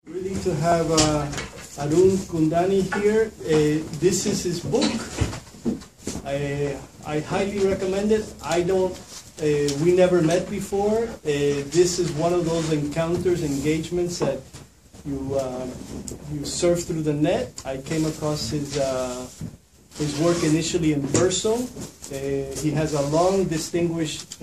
Really to have Arun Kundani here. This is his book. I highly recommend it. We never met before. This is one of those encounters, engagements that you surf through the net. I came across his work initially in Verso. He has a long, distinguished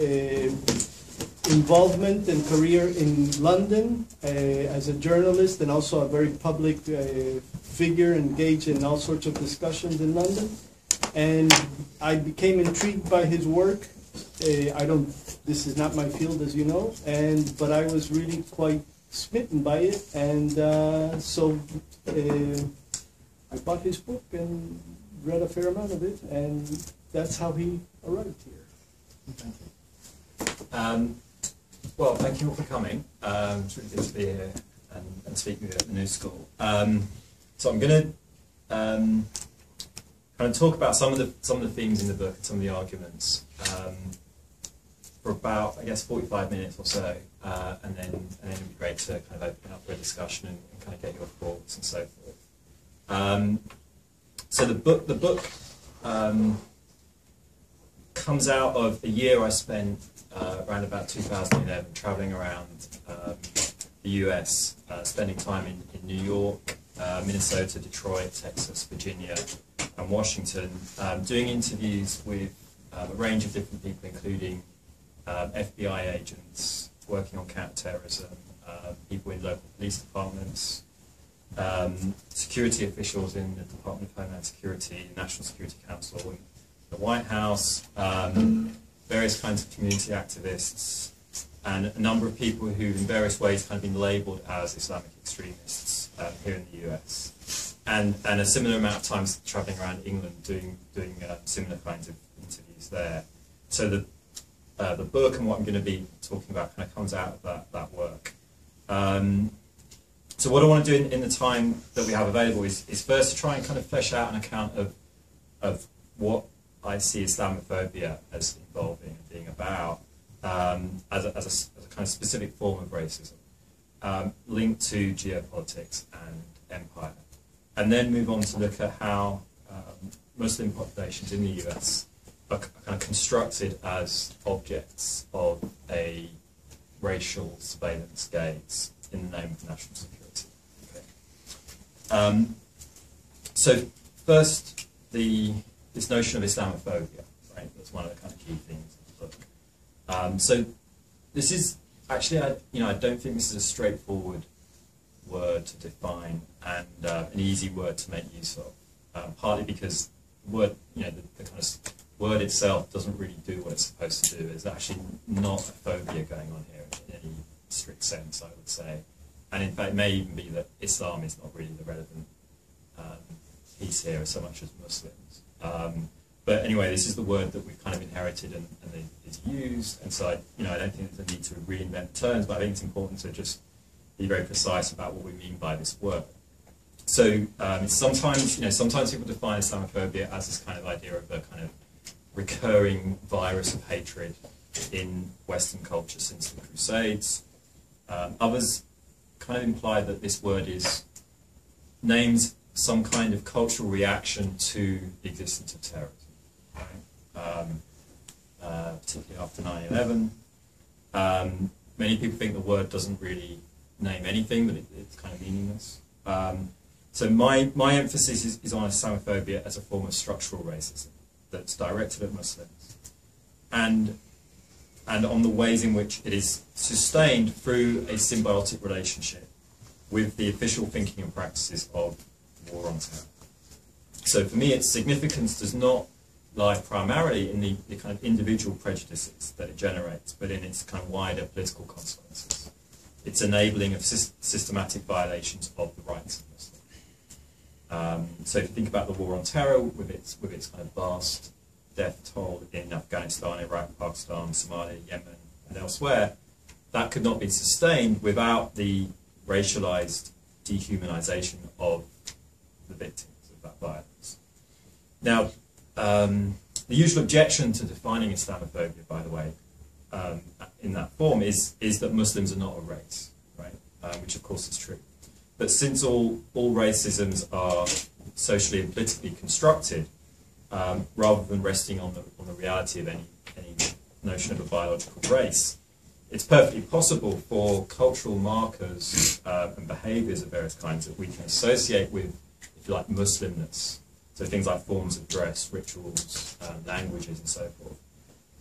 involvement and career in London as a journalist, and also a very public figure engaged in all sorts of discussions in London. And I became intrigued by his work. This is not my field, as you know, but I was really quite smitten by it, and so I bought his book and read a fair amount of it, and that's how he arrived here. Thank you. Well, thank you all for coming. It's really good to be here and speaking with you at the New School. So I'm going to kind of talk about some of the themes in the book and some of the arguments for about, I guess, 45 minutes or so, and then it'd be great to kind of open up for a discussion and kind of get your thoughts and so forth. So the book comes out of a year I spent around about 2011 traveling around the US, spending time in New York, Minnesota, Detroit, Texas, Virginia, and Washington, doing interviews with a range of different people, including FBI agents working on counterterrorism, people in local police departments, security officials in the Department of Homeland Security, National Security Council, and the White House, various kinds of community activists, and a number of people who in various ways kind of been labelled as Islamic extremists here in the US, and a similar amount of time travelling around England doing similar kinds of interviews there. So the book and what I'm going to be talking about kind of comes out of that work. So what I want to do in the time that we have available is first to try and kind of flesh out an account of what I see Islamophobia as involving and being about, as a kind of specific form of racism, linked to geopolitics and empire, and then move on to look at how Muslim populations in the US are kind of constructed as objects of a racial surveillance gaze in the name of national security. Okay. So first, this notion of Islamophobia, right? That's one of the kind of key themes of the book. So this is actually, I don't think this is a straightforward word to define and an easy word to make use of. Partly because the word, the kind of word itself doesn't really do what it's supposed to do. There's actually not a phobia going on here in any strict sense, I would say. And in fact, it may even be that Islam is not really the relevant piece here so much as Muslims. But anyway, this is the word that we've kind of inherited and is used, and so I don't think there's a need to reinvent terms, but I think it's important to just be very precise about what we mean by this word. So sometimes people define Islamophobia as this kind of idea of a kind of recurring virus of hatred in Western culture since the Crusades. Others kind of imply that this word names some kind of cultural reaction to the existence of terrorism, right? Particularly after 9/11. Many people think the word doesn't really name anything, but it's kind of meaningless. So my emphasis is on Islamophobia as a form of structural racism that's directed at Muslims, and on the ways in which it is sustained through a symbiotic relationship with the official thinking and practices of war on terror. So for me, its significance does not lie primarily in the kind of individual prejudices that it generates, but in its kind of wider political consequences. Its enabling of systematic violations of the rights of Muslims. So if you think about the war on terror with its kind of vast death toll in Afghanistan, Iraq, Pakistan, Somalia, Yemen, and elsewhere, that could not be sustained without the racialized dehumanization of the victims of that violence. Now, the usual objection to defining Islamophobia, by the way, in that form is that Muslims are not a race, right? Which of course is true. but since all racisms are socially and politically constructed, rather than resting on the reality of any notion of a biological race, it's perfectly possible for cultural markers and behaviours of various kinds that we can associate with, if you like, Muslimness. So things like forms of dress, rituals, languages, and so forth.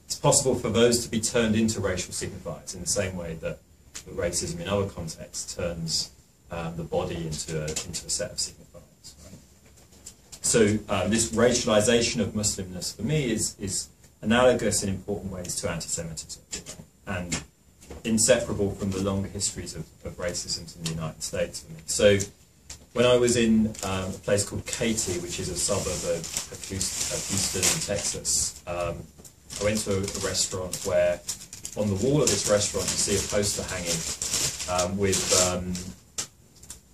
It's possible for those to be turned into racial signifiers in the same way that racism in other contexts turns the body into a set of signifiers. Right? So this racialization of Muslimness for me is analogous in important ways to anti-Semitism, and inseparable from the longer histories of racism in the United States for me. So when I was in a place called Katy, which is a suburb of Houston in Texas, I went to a restaurant where on the wall of this restaurant you see a poster hanging with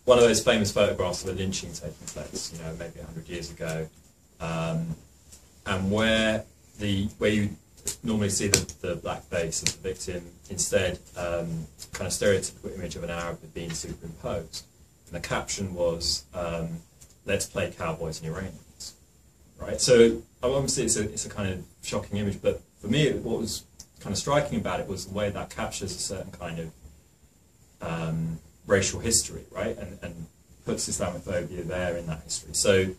one of those famous photographs of a lynching taking place, you know, maybe 100 years ago, and where you normally see the black face of the victim, instead kind of stereotypical image of an Arab had been superimposed. And the caption was, "Let's play cowboys and Iranians." Right? So obviously it's a kind of shocking image, but for me what was kind of striking about it was the way that captures a certain kind of racial history, right? And puts Islamophobia there in that history. So,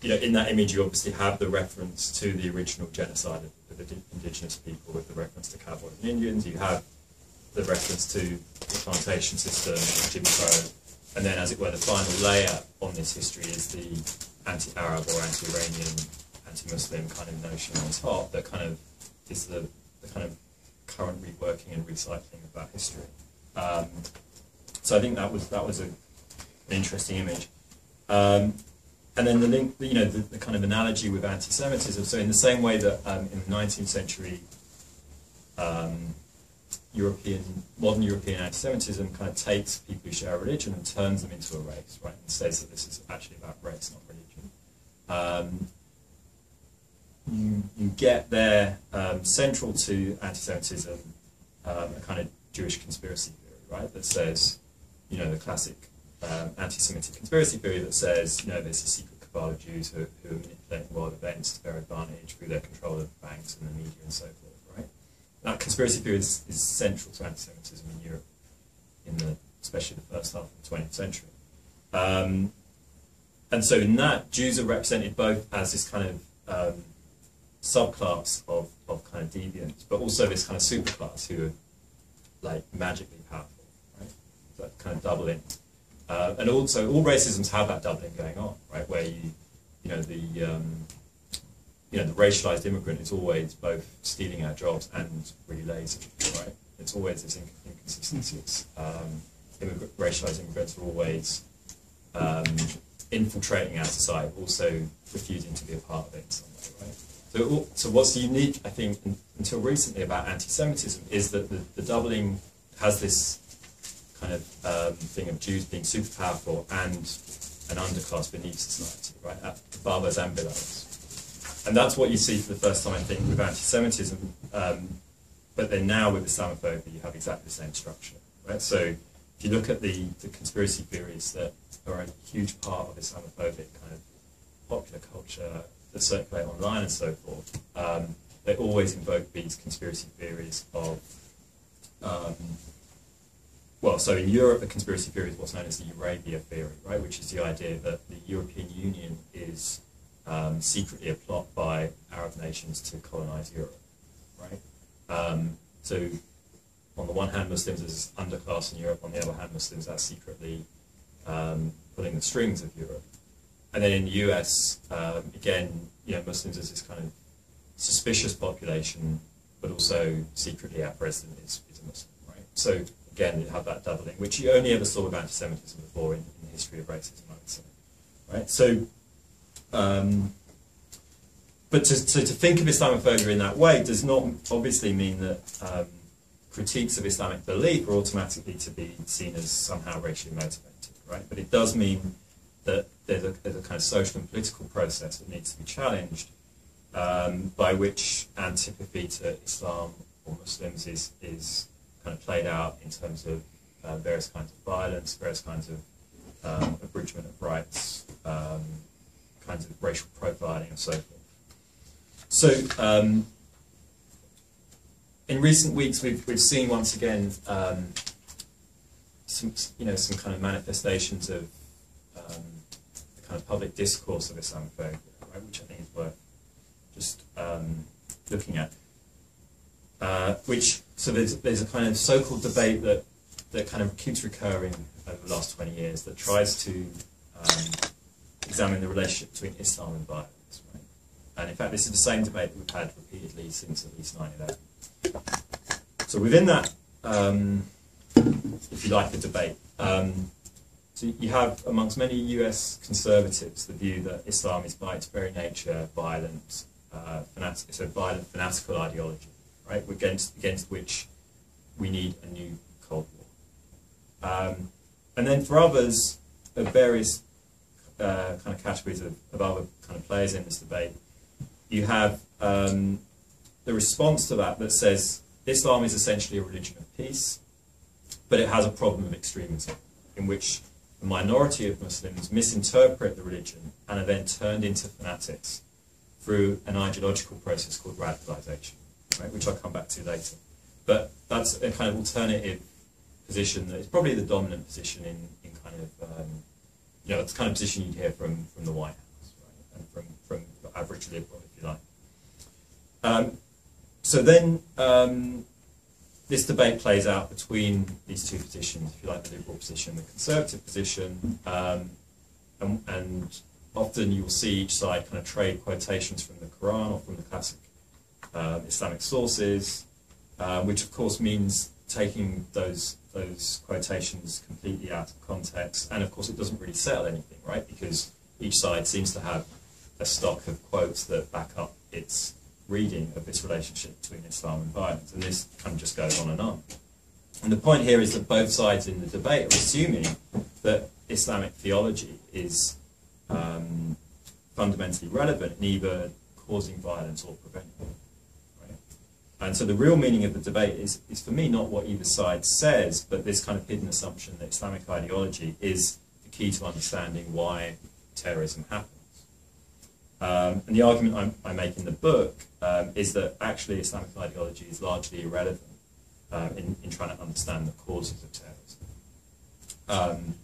you know, in that image you obviously have the reference to the original genocide of the indigenous people with the reference to cowboys and Indians. You have the reference to the plantation system, Jim Crow, and then, as it were, the final layer on this history is the anti-Arab or anti-Iranian, anti-Muslim kind of notion on top that kind of is the kind of current reworking and recycling of that history. So I think that was an interesting image. And then the link, you know, the kind of analogy with anti-Semitism. So in the same way that in the 19th century, modern European anti-Semitism kind of takes people who share a religion and turns them into a race, right? And says that this is actually about race, not religion. You get there, central to anti-Semitism, a kind of Jewish conspiracy theory, right? That says, you know, the classic anti-Semitic conspiracy theory that says, you know, there's a secret cabal of Jews who are manipulating world events to their advantage through their control of banks and the media and so forth, right? That conspiracy theory is central to anti-Semitism in Europe, especially the first half of the 20th century. And so in that, Jews are represented both as this kind of subclass of kind of deviants, but also this kind of superclass who are like magically powerful, right? So that kind of doubling. And also, all racisms have that doubling going on, right? Where the racialized immigrant is always both stealing our jobs and really lazy, right? It's always this inconsistencies. Racialized immigrants are always infiltrating our society, also refusing to be a part of it in some way, right? So what's unique, I think, until recently about anti-Semitism is that the doubling has this kind of thing of Jews being super powerful and an underclass beneath society, right? Above us and below us. And that's what you see for the first time, I think, with anti-Semitism. But then now with Islamophobia, you have exactly the same structure, right? So if you look at the conspiracy theories that are a huge part of Islamophobic kind of popular culture that circulate online and so forth, they always invoke these conspiracy theories of so in Europe, the conspiracy theory is what's known as the Eurabia theory, right? Which is the idea that the European Union is secretly a plot by Arab nations to colonize Europe, right? So on the one hand, Muslims as underclass in Europe. On the other hand, Muslims are secretly pulling the strings of Europe. And then in the US, again, you know, Muslims as this kind of suspicious population, but also secretly our president is a Muslim, right? So again, you have that doubling, which you only ever saw with anti-Semitism before in the history of racism, I would say, right? So, but to think of Islamophobia in that way does not obviously mean that critiques of Islamic belief are automatically to be seen as somehow racially motivated, right? But it does mean that there's a kind of social and political process that needs to be challenged, by which antipathy to Islam or Muslims is kind of played out in terms of various kinds of violence, various kinds of abridgment of rights, kinds of racial profiling and so forth. So in recent weeks, we've seen once again some kind of manifestations of the kind of public discourse of Islamophobia, right, which I think is worth just looking at. So there's a kind of so-called debate that kind of keeps recurring over the last 20 years that tries to examine the relationship between Islam and violence, right? And in fact, this is the same debate that we've had repeatedly since at least 9/11. So within that, if you like, the debate, so you have amongst many US conservatives the view that Islam is by its very nature violent, it's a violent fanatical ideology, right? Against which we need a new Cold War. And then for others of various kind of categories of other kind of players in this debate, you have the response to that says Islam is essentially a religion of peace, but it has a problem of extremism, in which a minority of Muslims misinterpret the religion and are then turned into fanatics through an ideological process called radicalization, right, which I'll come back to later. But that's a kind of alternative position that is probably the dominant position in kind of, it's the kind of position you'd hear from the White House, right, and from the average liberal, if you like. So then this debate plays out between these two positions, if you like, the liberal position and the conservative position, and often you'll see each side kind of trade quotations from the Quran or from the classic Islamic sources, which of course means taking those quotations completely out of context, and of course it doesn't really settle anything, right? Because each side seems to have a stock of quotes that back up its reading of this relationship between Islam and violence, and this kind of just goes on and on. And the point here is that both sides in the debate are assuming that Islamic theology is fundamentally relevant in either causing violence or preventing it. And so the real meaning of the debate is for me not what either side says, but this kind of hidden assumption that Islamic ideology is the key to understanding why terrorism happens. And the argument I make in the book is that actually Islamic ideology is largely irrelevant in trying to understand the causes of terrorism.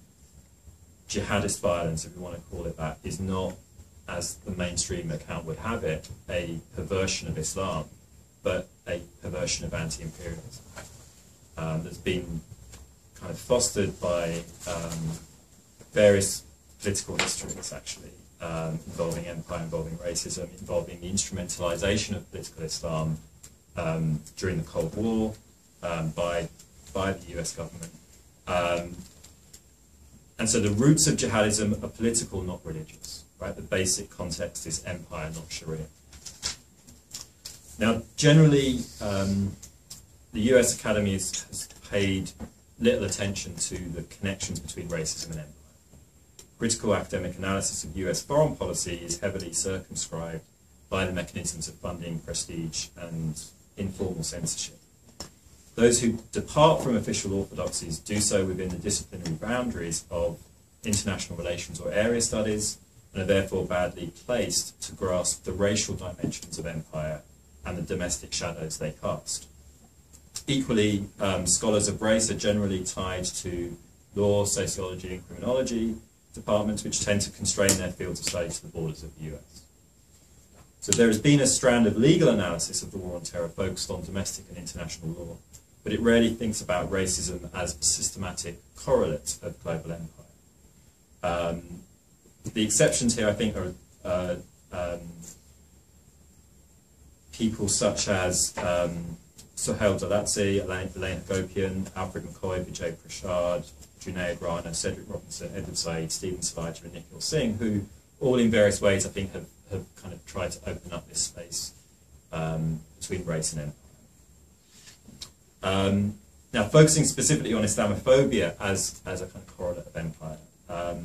Jihadist violence, if you want to call it that, is not, as the mainstream account would have it, a perversion of Islam, but a perversion of anti-imperialism that's been kind of fostered by various political histories, actually, involving empire, involving racism, involving the instrumentalization of political Islam during the Cold War by the US government. And so the roots of jihadism are political, not religious, right? The basic context is empire, not Sharia. Now, generally, the US Academy has paid little attention to the connections between racism and empire. Critical academic analysis of US foreign policy is heavily circumscribed by the mechanisms of funding, prestige, and informal censorship. Those who depart from official orthodoxies do so within the disciplinary boundaries of international relations or area studies, and are therefore badly placed to grasp the racial dimensions of empire and the domestic shadows they cast. Equally, scholars of race are generally tied to law, sociology, and criminology departments, which tend to constrain their fields of study to the borders of the US. So there has been a strand of legal analysis of the war on terror focused on domestic and international law, but it rarely thinks about racism as a systematic correlate of global empire. The exceptions here, I think, are people such as Sohail Dalatzi, Elena Gopian, Alfred McCoy, Vijay Prashad, Junaid Rana, Cedric Robinson, Edward Said, Stephen Salaja, and Nikhil Singh, who all in various ways, I think, have kind of tried to open up this space between race and empire. Now, focusing specifically on Islamophobia as a kind of correlate of empire, I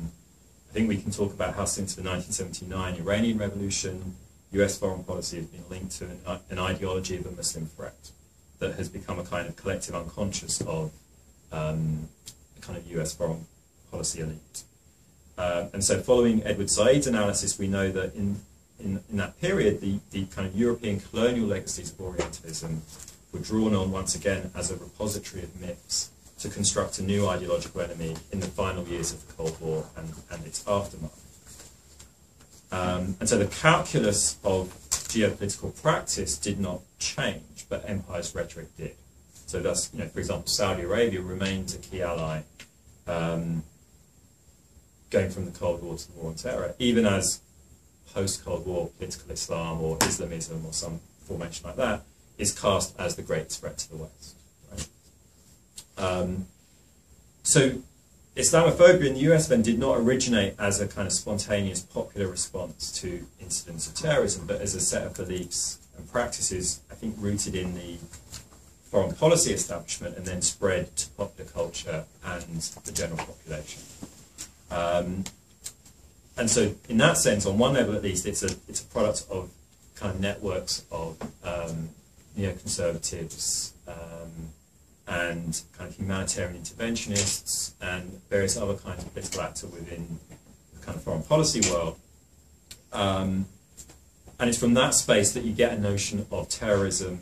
think we can talk about how since the 1979 Iranian Revolution, US foreign policy has been linked to an ideology of a Muslim threat that has become a kind of collective unconscious of a kind of US foreign policy elite. And so following Edward Said's analysis, we know that in that period, the kind of European colonial legacies of Orientalism were drawn on once again as a repository of myths to construct a new ideological enemy in the final years of the Cold War and its aftermath. And so the calculus of geopolitical practice did not change, but empire's rhetoric did. So thus, for example, Saudi Arabia remains a key ally going from the Cold War to the War on Terror, even as post-Cold War political Islam or Islamism or some formation like that is cast as the greatest threat to the West. Right? So Islamophobia in the US then did not originate as a kind of spontaneous popular response to incidents of terrorism, but as a set of beliefs and practices, I think, rooted in the foreign policy establishment and then spread to popular culture and the general population. And so in that sense, on one level at least, it's a product of kind of networks of neoconservatives and kind of humanitarian interventionists and various other kinds of political actors within the kind of foreign policy world. And it's from that space that you get a notion of terrorism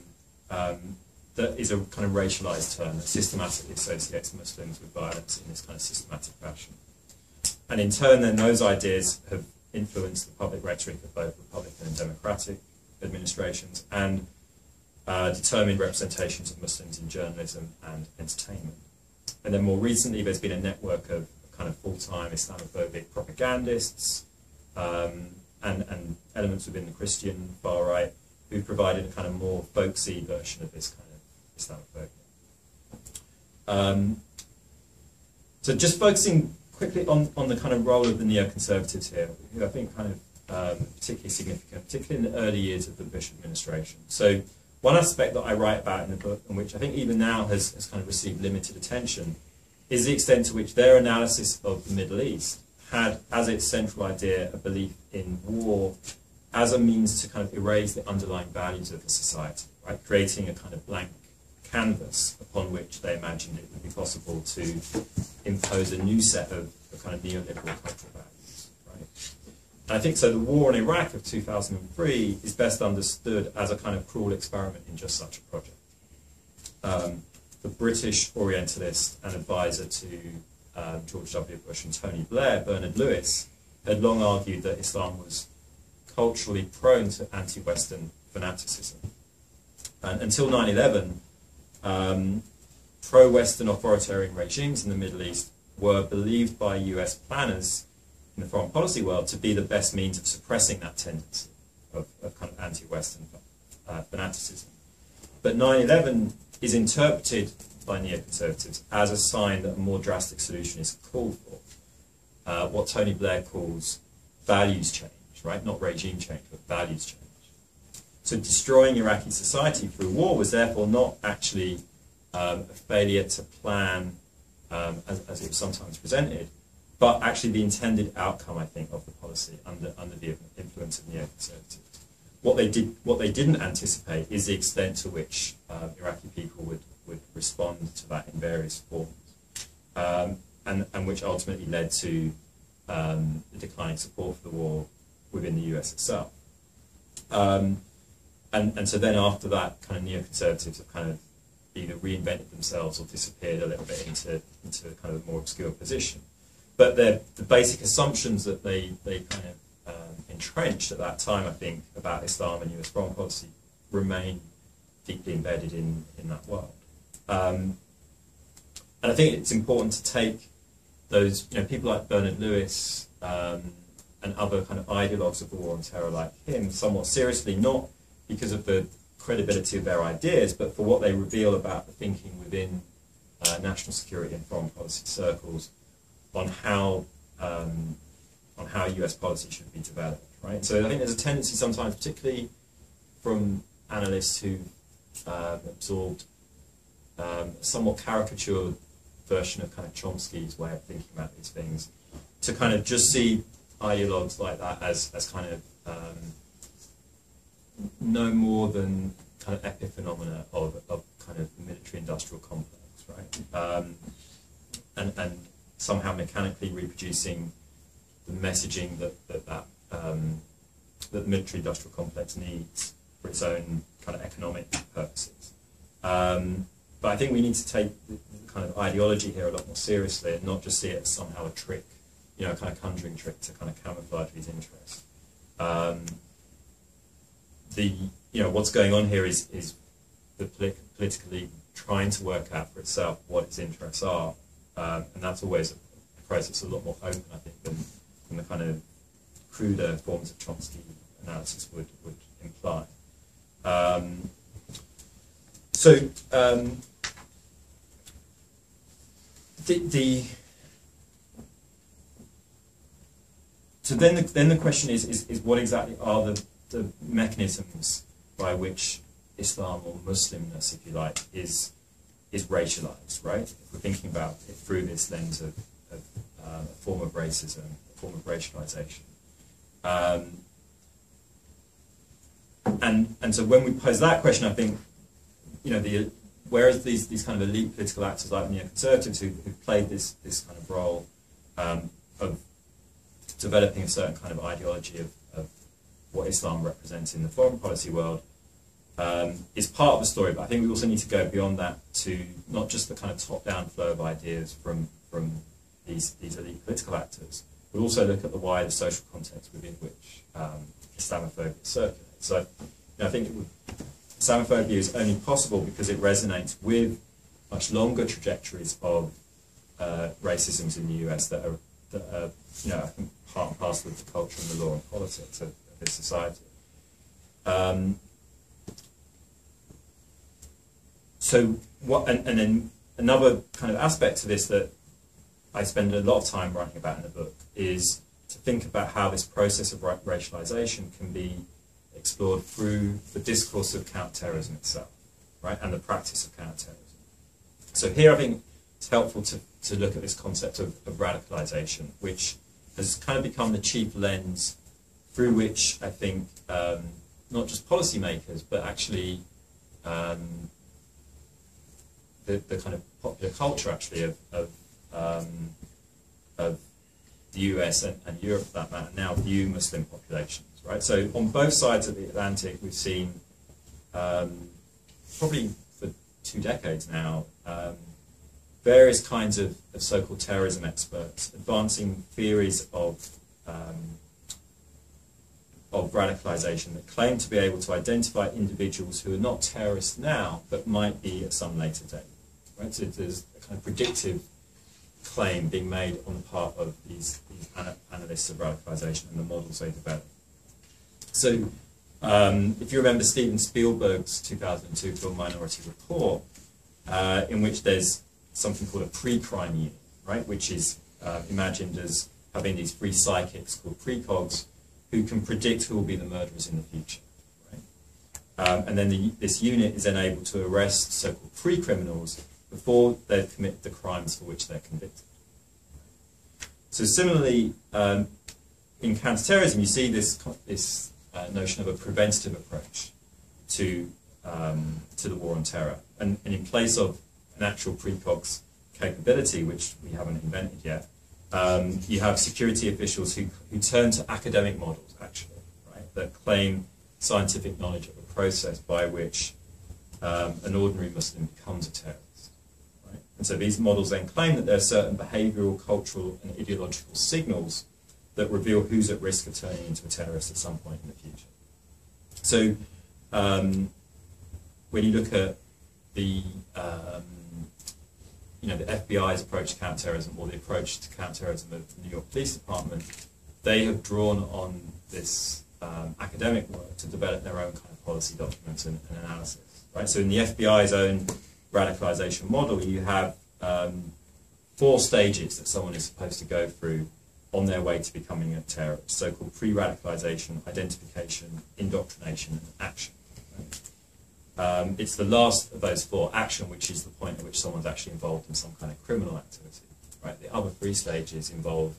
that is a kind of racialized term that systematically associates Muslims with violence in this kind of systematic fashion. And in turn, then, those ideas have influenced the public rhetoric of both Republican and Democratic administrations and determined representations of Muslims in journalism and entertainment. And then more recently, there's been a network of kind of full-time Islamophobic propagandists and elements within the Christian far right who've provided a kind of more folksy version of this kind of Islamophobia. So just focusing quickly on the kind of role of the neoconservatives here, who I think kind of particularly significant, particularly in the early years of the Bush administration. So one aspect that I write about in the book, and which I think even now has kind of received limited attention, is the extent to which their analysis of the Middle East had as its central idea a belief in war as a means to kind of erase the underlying values of the society, right? Creating a kind of blank canvas upon which they imagined it would be possible to impose a new set of kind of neoliberal cultural values, right? And I think so the war in Iraq of 2003 is best understood as a kind of cruel experiment in just such a project. The British Orientalist and advisor to George W. Bush and Tony Blair, Bernard Lewis, had long argued that Islam was culturally prone to anti-Western fanaticism. And until 9/11, pro-Western authoritarian regimes in the Middle East were believed by US planners in the foreign policy world to be the best means of suppressing that tendency of kind of anti-Western fanaticism. But 9/11 is interpreted by neoconservatives as a sign that a more drastic solution is called for. What Tony Blair calls values change, right? Not regime change, but values change. So destroying Iraqi society through war was therefore not actually a failure to plan, as it was sometimes presented, but actually the intended outcome, I think, of the policy under the influence of neoconservatives. What they didn't anticipate is the extent to which Iraqi people would respond to that in various forms, and which ultimately led to the declining support for the war within the US itself. And so then after that, kind of neoconservatives have kind of either reinvented themselves or disappeared a little bit into kind of a more obscure position. But the basic assumptions that they kind of entrenched at that time, I think, about Islam and US foreign policy remain deeply embedded in that world. And I think it's important to take those, people like Bernard Lewis and other kind of ideologues of the war on terror like him somewhat seriously, not because of the credibility of their ideas, but for what they reveal about the thinking within national security and foreign policy circles on how US policy should be developed, right? So I think there's a tendency sometimes, particularly from analysts who absorbed a somewhat caricatured version of kind of Chomsky's way of thinking about these things, to kind of just see ideologues like that as kind of no more than kind of epiphenomena of kind of military-industrial complex, right? And somehow mechanically reproducing messaging that the military-industrial complex needs for its own kind of economic purposes. But I think we need to take the kind of ideology here a lot more seriously and not just see it as somehow a trick, you know, a kind of conjuring trick to kind of camouflage these interests. You know, what's going on here is the political elite trying to work out for itself what its interests are, and that's always a process a lot more open, I think, than the kind of cruder forms of Chomsky analysis would imply. So then the question is what exactly are the mechanisms by which Islam, or Muslimness, if you like, is racialized, right? If we're thinking about it through this lens of a form of racism, a form of racialization. And so when we pose that question, I think, you know, whereas these kind of elite political actors like neoconservatives who've played this kind of role of developing a certain kind of ideology of what Islam represents in the foreign policy world, is part of the story, but I think we also need to go beyond that to not just the kind of top-down flow of ideas from these elite political actors, but also look at the wider social context within which Islamophobia circulates. So, you know, I think Islamophobia is only possible because it resonates with much longer trajectories of racisms in the US that are you know, I think part and parcel of the culture and the law and politics of this society. So what, and then another kind of aspect to this that I spend a lot of time writing about in the book is to think about how this process of racialization can be explored through the discourse of counterterrorism itself, right, and the practice of counterterrorism. So here I think it's helpful to look at this concept of radicalization, which has kind of become the chief lens through which I think not just policymakers, but actually the kind of popular culture actually of the US and Europe for that matter now view Muslim populations, right? So on both sides of the Atlantic we've seen probably for 2 decades now various kinds of so-called terrorism experts advancing theories of radicalization that claim to be able to identify individuals who are not terrorists now but might be at some later date. Right? So there's a kind of predictive claim being made on the part of these analysts of radicalization and the models they develop. So if you remember Steven Spielberg's 2002 film Minority Report, in which there's something called a pre-crime unit, right, which is imagined as having these 3 psychics called precogs who can predict who will be the murderers in the future. Right? And then this unit is then able to arrest so-called pre-criminals before they've committed the crimes for which they're convicted. So similarly, in counterterrorism, you see this notion of a preventative approach to the war on terror. And in place of an actual precogs capability, which we haven't invented yet, you have security officials who turn to academic models, actually, right, that claim scientific knowledge of a process by which an ordinary Muslim becomes a terrorist. Right? And so these models then claim that there are certain behavioural, cultural and ideological signals that reveal who's at risk of turning into a terrorist at some point in the future. So when you look at the the FBI's approach to counterterrorism, or the approach to counterterrorism of the New York Police Department, they have drawn on this academic work to develop their own kind of policy documents and analysis. Right? So in the FBI's own radicalization model, you have 4 stages that someone is supposed to go through on their way to becoming a terrorist, so-called pre-radicalization, identification, indoctrination, and action. Right? It's the last of those 4, action, which is the point at which someone's actually involved in some kind of criminal activity. Right? The other 3 stages involve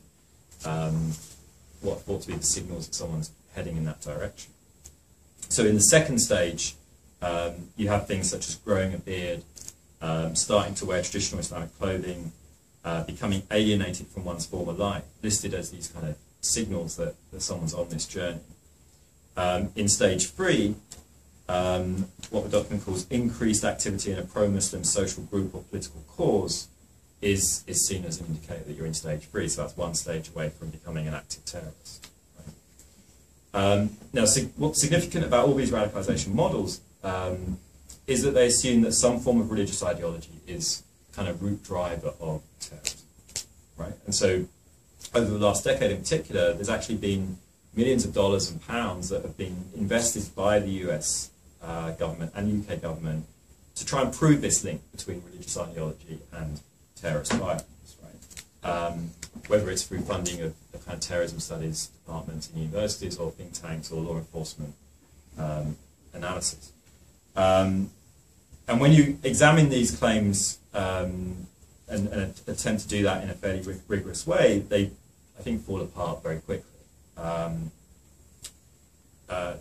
what ought to be the signals that someone's heading in that direction. So in the second stage, you have things such as growing a beard, starting to wear traditional Islamic clothing, becoming alienated from one's former life, listed as these kind of signals that someone's on this journey. In stage 3, what the document calls increased activity in a pro-Muslim social group or political cause is seen as an indicator that you're in stage 3, so that's one stage away from becoming an active terrorist. Right? Now, what's significant about all these radicalization models is that they assume that some form of religious ideology is kind of root driver of terrorism, right? And so over the last decade in particular, there's actually been millions of dollars and pounds that have been invested by the US government and UK government to try and prove this link between religious ideology and terrorist violence, right? Whether it's through funding of the kind of terrorism studies departments in universities or think tanks or law enforcement analysis. And when you examine these claims and attempt to do that in a fairly rigorous way, they, I think, fall apart very quickly.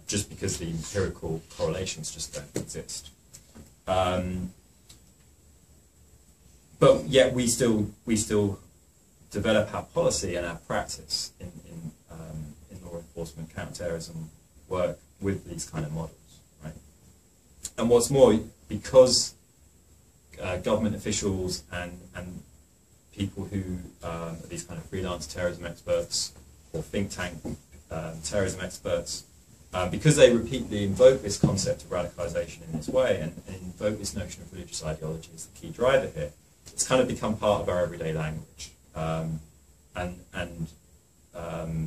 Just because the empirical correlations just don't exist. But yet we still develop our policy and our practice in law enforcement, counterterrorism work with these kind of models, right? And what's more, because government officials and people who are these kind of freelance terrorism experts or think tank terrorism experts, because they repeatedly invoke this concept of radicalization in this way and invoke this notion of religious ideology as the key driver here, it's kind of become part of our everyday language.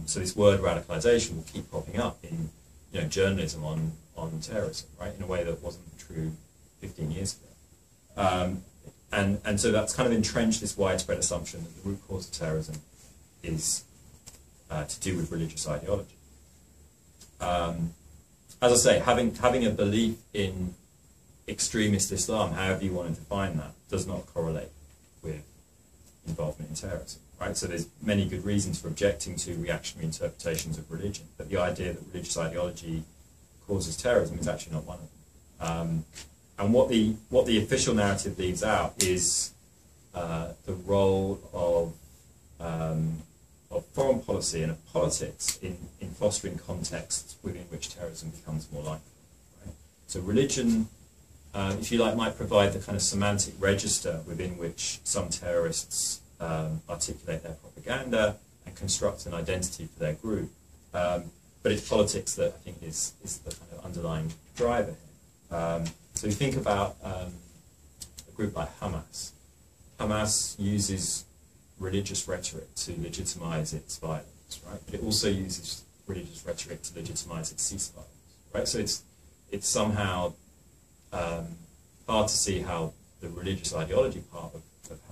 So this word radicalization will keep popping up in journalism on terrorism, right, in a way that wasn't true 15 years ago. And so that's kind of entrenched this widespread assumption that the root cause of terrorism is to do with religious ideology. As I say, having a belief in extremist Islam, however you want to define that, does not correlate with involvement in terrorism, right? So there's many good reasons for objecting to reactionary interpretations of religion, but the idea that religious ideology causes terrorism is actually not one of them. And what the official narrative leaves out is the role of foreign policy and of politics in fostering contexts within which terrorism becomes more likely. Right? So religion, if you like, might provide the kind of semantic register within which some terrorists articulate their propaganda and construct an identity for their group. But it's politics that I think is the kind of underlying driver here. So you think about a group like Hamas. Hamas uses religious rhetoric to legitimize its violence, right? But it also uses religious rhetoric to legitimize its ceasefires, right? So it's somehow hard to see how the religious ideology part of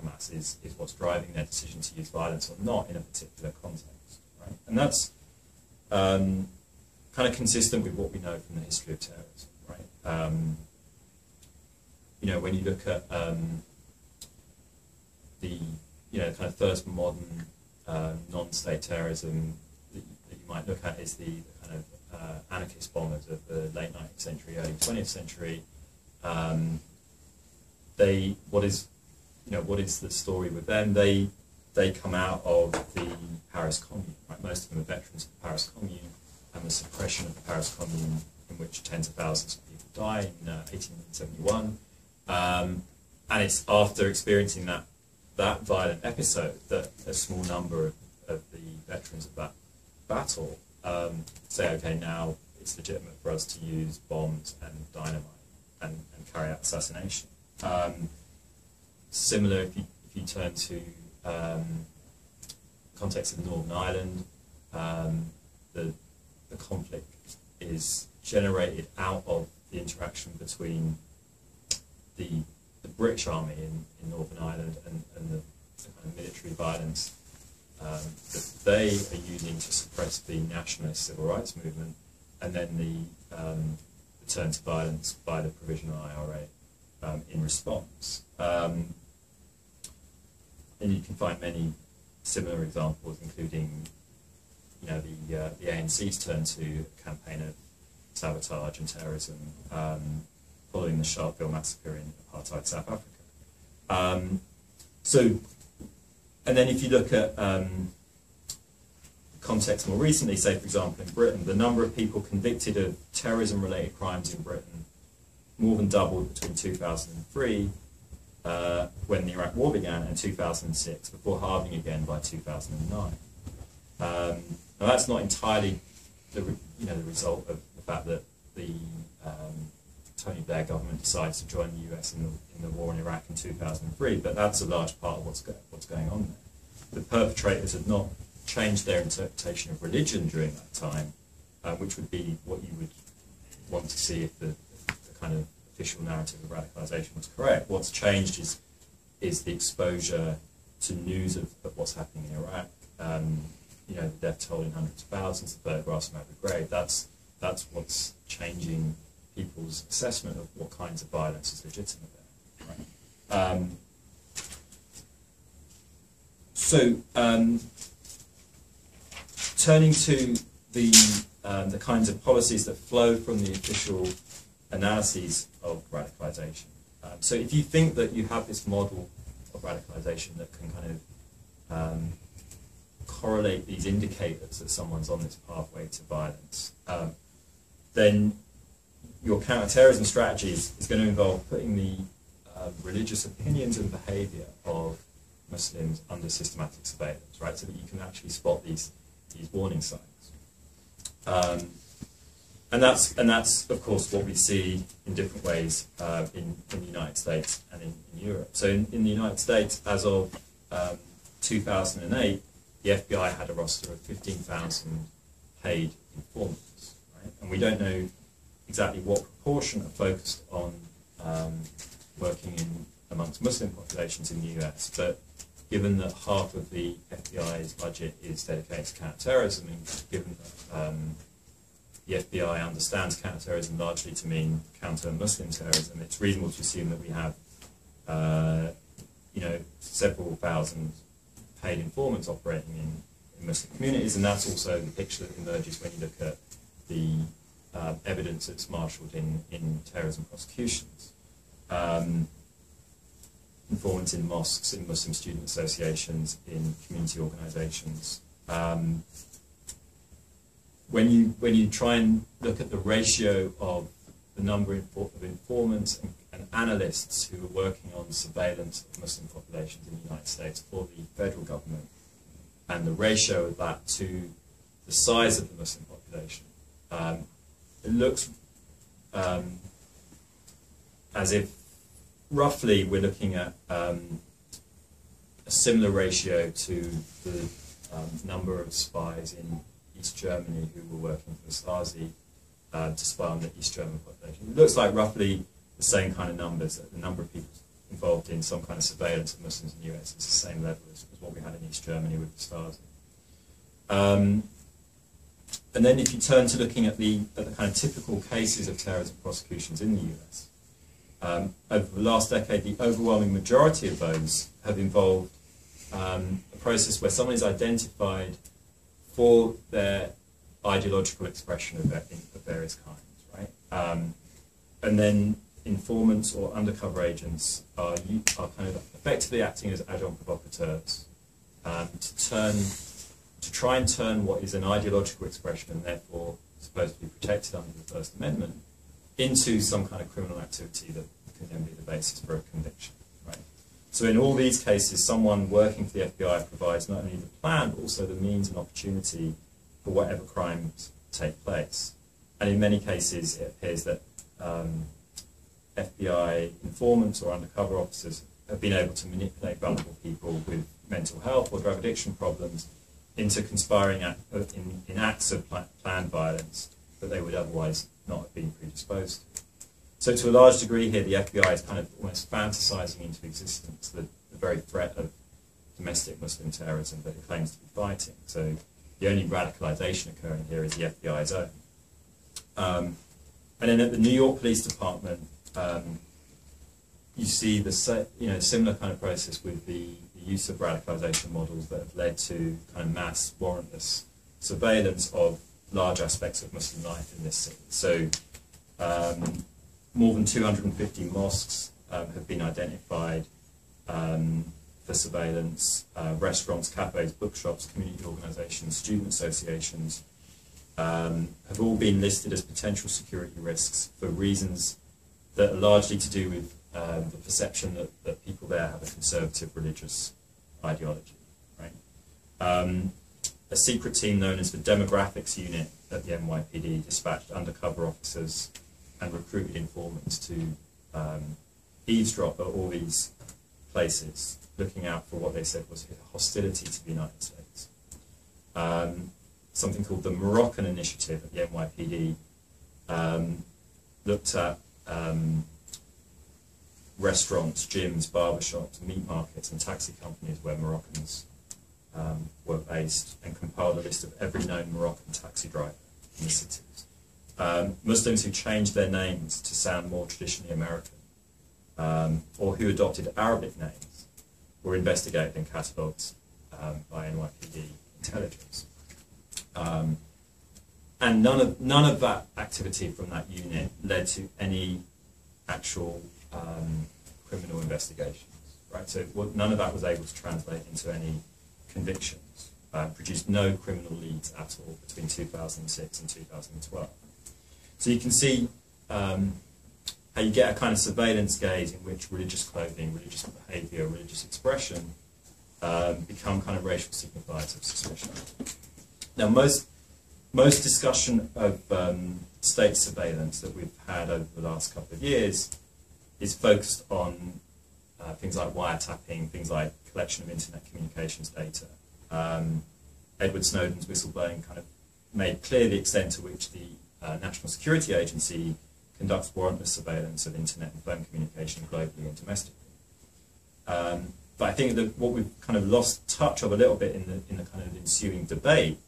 Hamas is what's driving their decision to use violence or not in a particular context, right? And that's kind of consistent with what we know from the history of terrorism, right? When you look at the kind of first modern non-state terrorism that you might look at is the kind of anarchist bombers of the late 19th century, early 20th century. What is the story with them? They come out of the Paris Commune, right? Most of them are veterans of the Paris Commune and the suppression of the Paris Commune, in which tens of thousands of people die in 1871. And it's after experiencing that violent episode that a small number of the veterans of that battle say, okay, now it's legitimate for us to use bombs and dynamite and carry out assassination. Similar, if you turn to the context of Northern Ireland, the conflict is generated out of the interaction between the British Army in Northern Ireland and the kind of military violence that they are using to suppress the nationalist civil rights movement, and then the return to violence by the Provisional IRA in response. And you can find many similar examples, including the ANC's turn to a campaign of sabotage and terrorism following the Sharpeville massacre in apartheid South Africa. And then if you look at context more recently, say for example in Britain, the number of people convicted of terrorism-related crimes in Britain more than doubled between 2003, when the Iraq War began, and 2006, before halving again by 2009. Now that's not entirely the result of the fact that the Tony Blair government decided to join the US in the war in Iraq in 2003, but that's a large part of what's going on there. The perpetrators have not changed their interpretation of religion during that time, which would be what you would want to see if the kind of official narrative of radicalisation was correct. What's changed is the exposure to news of what's happening in Iraq. The death toll in hundreds of thousands, the photographs from Abu Ghraib. That's what's changing people's assessment of what kinds of violence is legitimate there. Right? Turning to the kinds of policies that flow from the official analyses of radicalisation. So if you think that you have this model of radicalisation that can kind of correlate these indicators that someone's on this pathway to violence, then your counterterrorism strategy is going to involve putting the religious opinions and behaviour of Muslims under systematic surveillance, right? So that you can actually spot these warning signs. And that's of course what we see in different ways in the United States and in Europe. So in the United States, as of 2008, the FBI had a roster of 15,000 paid informants, right? And we don't know exactly what proportion are focused on working amongst Muslim populations in the US, but given that half of the FBI's budget is dedicated to counterterrorism, and given that the FBI understands counterterrorism largely to mean counter-Muslim terrorism, it's reasonable to assume that we have, several thousand paid informants operating in Muslim communities, and that's also the picture that emerges when you look at the evidence that's marshalled in terrorism prosecutions. Informants in mosques, in Muslim student associations, in community organisations. When you try and look at the ratio of the number of informants and analysts who are working on surveillance of Muslim populations in the United States for the federal government, and the ratio of that to the size of the Muslim population, it looks as if roughly we're looking at a similar ratio to the number of spies in East Germany who were working for the Stasi to spy on the East German population. It looks like roughly the same kind of numbers. The number of people involved in some kind of surveillance of Muslims in the US is the same level as what we had in East Germany with the Stasi. And then if you turn to looking at the kind of typical cases of terrorism prosecutions in the US, over the last decade, the overwhelming majority of those have involved a process where someone is identified for their ideological expression of various kinds, right? And then informants or undercover agents are kind of effectively acting as adjunct provocateurs to try and turn what is an ideological expression and therefore supposed to be protected under the First Amendment into some kind of criminal activity that can then be the basis for a conviction, right? So in all these cases, someone working for the FBI provides not only the plan, but also the means and opportunity for whatever crimes take place. And in many cases, it appears that FBI informants or undercover officers have been able to manipulate vulnerable people with mental health or drug addiction problems into conspiring in acts of planned violence that they would otherwise not have been predisposed to. So to a large degree here, the FBI is kind of almost fantasizing into existence the very threat of domestic Muslim terrorism that it claims to be fighting. So the only radicalization occurring here is the FBI's own. And then at the New York Police Department, you see the similar kind of process with the use of radicalization models that have led to kind of mass warrantless surveillance of large aspects of Muslim life in this city. So more than 250 mosques have been identified for surveillance, restaurants, cafes, bookshops, community organisations, student associations, have all been listed as potential security risks for reasons that are largely to do with the perception that people there have a conservative religious ideology. Right? A secret team known as the Demographics Unit at the NYPD dispatched undercover officers and recruited informants to eavesdrop at all these places, looking out for what they said was hostility to the United States. Something called the Moroccan Initiative at the NYPD looked at restaurants, gyms, barbershops, meat markets and taxi companies where Moroccans were based and compiled a list of every known Moroccan taxi driver in the cities. Muslims who changed their names to sound more traditionally American or who adopted Arabic names were investigated and catalogued by NYPD intelligence. And none of that activity from that unit led to any actual criminal investigations, right? So none of that was able to translate into any convictions, produced no criminal leads at all between 2006 and 2012. So you can see how you get a kind of surveillance gaze in which religious clothing, religious behaviour, religious expression become kind of racial signifiers of suspicion. Now, most discussion of state surveillance that we've had over the last couple of years is focused on things like wiretapping, things like collection of internet communications data. Edward Snowden's whistleblowing kind of made clear the extent to which the National Security Agency conducts warrantless surveillance of internet and phone communication globally and domestically. But I think that what we've kind of lost touch of a little bit in the kind of ensuing debate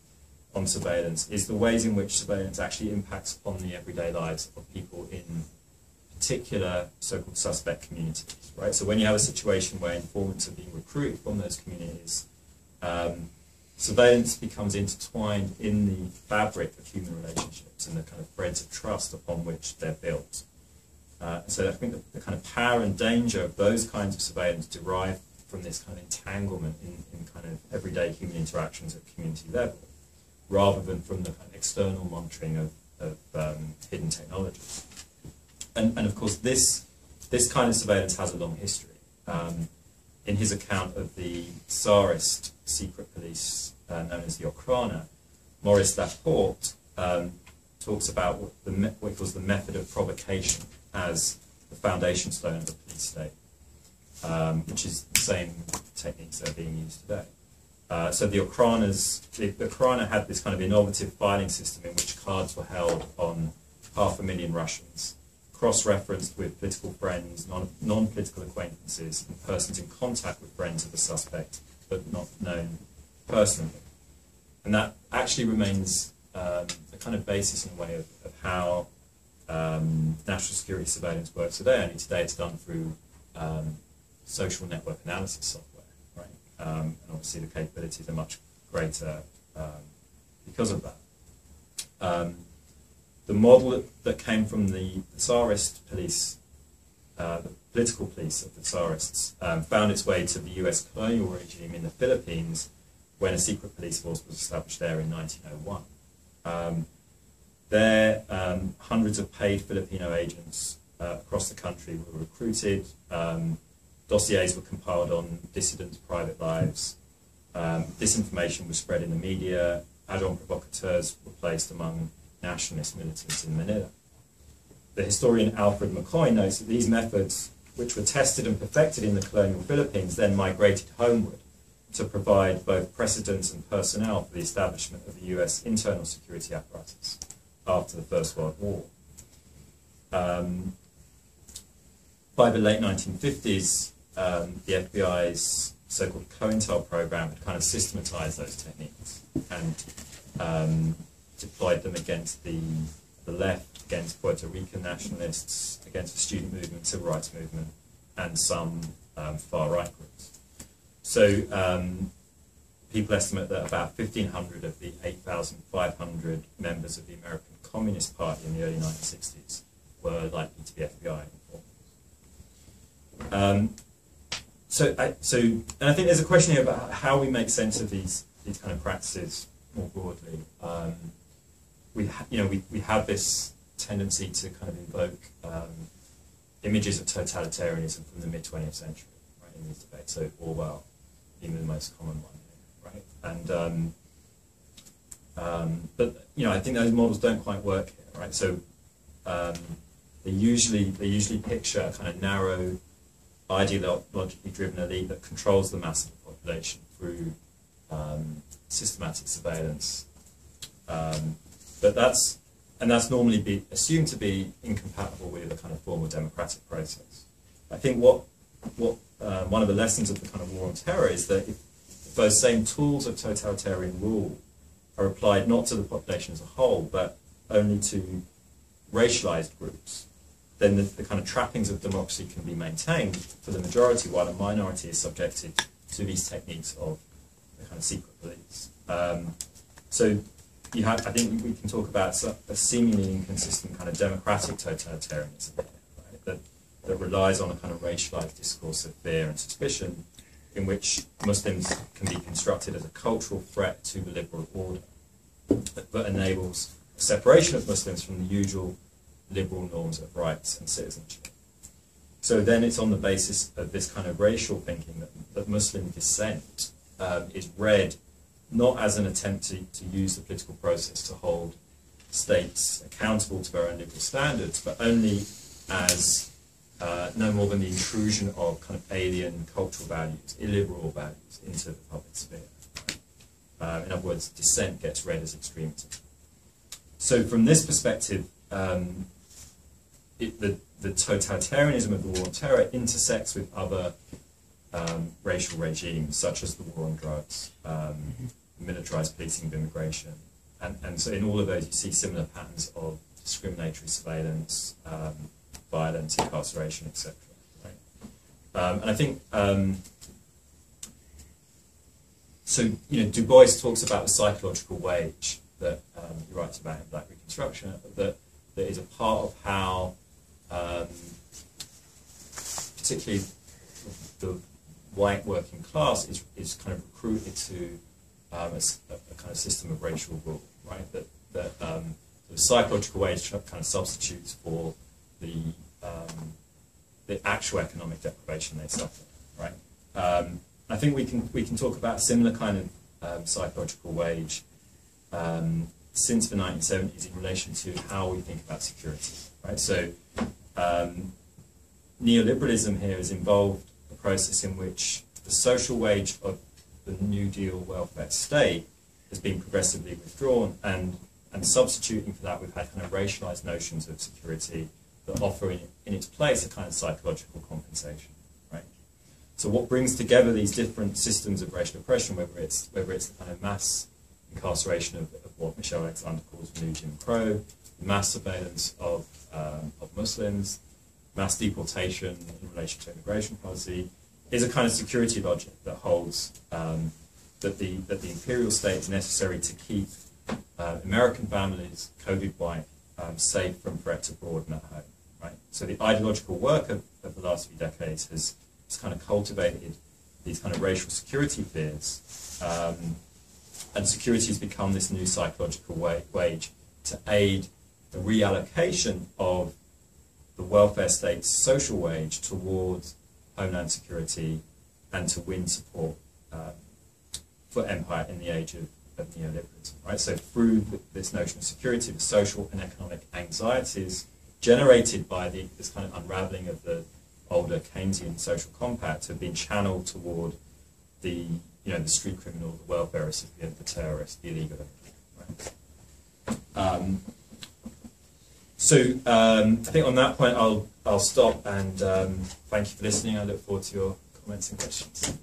on surveillance is the ways in which surveillance actually impacts on the everyday lives of people in particular so-called suspect communities, right? So when you have a situation where informants are being recruited from those communities, surveillance becomes intertwined in the fabric of human relationships and the kind of threads of trust upon which they're built. So I think the kind of power and danger of those kinds of surveillance derive from this kind of entanglement in kind of everyday human interactions at community level, rather than from the kind of external monitoring of hidden technologies. And of course, this kind of surveillance has a long history. In his account of the Tsarist secret police, known as the Okhrana, Maurice Laporte talks about what he calls the method of provocation as the foundation stone of the police state, which is the same techniques that are being used today. So the Okhrana had this kind of innovative filing system in which cards were held on 500,000 Russians, cross-referenced with political friends, non-political acquaintances, and persons in contact with friends of the suspect, but not known personally. And that actually remains the kind of basis in a way of how national security surveillance works today. Only today it's done through social network analysis software, right? And obviously the capabilities are much greater because of that. The model that came from the Tsarist police, the political police of the Tsarists, found its way to the US colonial regime in the Philippines when a secret police force was established there in 1901. There, hundreds of paid Filipino agents across the country were recruited. Dossiers were compiled on dissidents' private lives. Disinformation was spread in the media. Agents provocateurs were placed among nationalist militants in Manila. The historian Alfred McCoy notes that these methods, which were tested and perfected in the colonial Philippines, then migrated homeward to provide both precedents and personnel for the establishment of the US internal security apparatus after the First World War. By the late 1950s, the FBI's so-called COINTEL program had kind of systematized those techniques and deployed them against the left, against Puerto Rican nationalists, against the student movement, civil rights movement, and some far-right groups. So people estimate that about 1,500 of the 8,500 members of the American Communist Party in the early 1960s were likely to be FBI informants. and I think there's a question here about how we make sense of these kind of practices more broadly. We have this tendency to kind of invoke images of totalitarianism from the mid-20th century, right, in these debates. So Orwell being the most common one, right? And but I think those models don't quite work here, right? So they usually picture a kind of narrow, ideologically driven elite that controls the mass of the population through systematic surveillance. But that's normally assumed to be incompatible with a kind of formal democratic process. I think what one of the lessons of the kind of war on terror is that if those same tools of totalitarian rule are applied not to the population as a whole, but only to racialized groups, then the kind of trappings of democracy can be maintained for the majority, while a minority is subjected to these techniques of the kind of secret police. So I think we can talk about a seemingly inconsistent kind of democratic totalitarianism here, right? That relies on a kind of racialized discourse of fear and suspicion, in which Muslims can be constructed as a cultural threat to the liberal order, but enables a separation of Muslims from the usual liberal norms of rights and citizenship. So then it's on the basis of this kind of racial thinking that Muslim dissent is read not as an attempt to use the political process to hold states accountable to their own liberal standards, but only as no more than the intrusion of kind of alien cultural values, illiberal values into the public sphere. In other words, dissent gets read as extremism. So from this perspective, the totalitarianism of the war on terror intersects with other racial regimes, such as the war on drugs, militarized policing of immigration. And so in all of those, you see similar patterns of discriminatory surveillance, violence, incarceration, etc. Right? And I think, so, Du Bois talks about the psychological wage that he writes about in Black Reconstruction, that is a part of how, particularly the white working class is kind of recruited to a kind of system of racial rule, right? That the psychological wage kind of substitutes for the actual economic deprivation they suffer, right? I think we can talk about a similar kind of psychological wage since the 1970s in relation to how we think about security, right? So neoliberalism here has involved a process in which the social wage of the New Deal welfare state has been progressively withdrawn, and substituting for that, we've had kind of racialized notions of security that offer in its place a kind of psychological compensation, right? So what brings together these different systems of racial oppression, whether it's the kind of mass incarceration of what Michelle Alexander calls New Jim Crow, mass surveillance of Muslims, mass deportation in relation to immigration policy, is a kind of security logic that holds that the imperial state is necessary to keep American families, coded white, safe from threats abroad and at home. Right? So the ideological work of the last few decades has kind of cultivated these kind of racial security fears, and security has become this new psychological wage to aid the reallocation of the welfare state's social wage towards homeland security and to win support for empire in the age of neoliberalism. Right? So through this notion of security, the social and economic anxieties generated by this kind of unraveling of the older Keynesian social compact have been channeled toward the street criminal, the welfare recipient, the terrorist, the illegal immigrant. Right? I think on that point I'll stop and thank you for listening. I look forward to your comments and questions.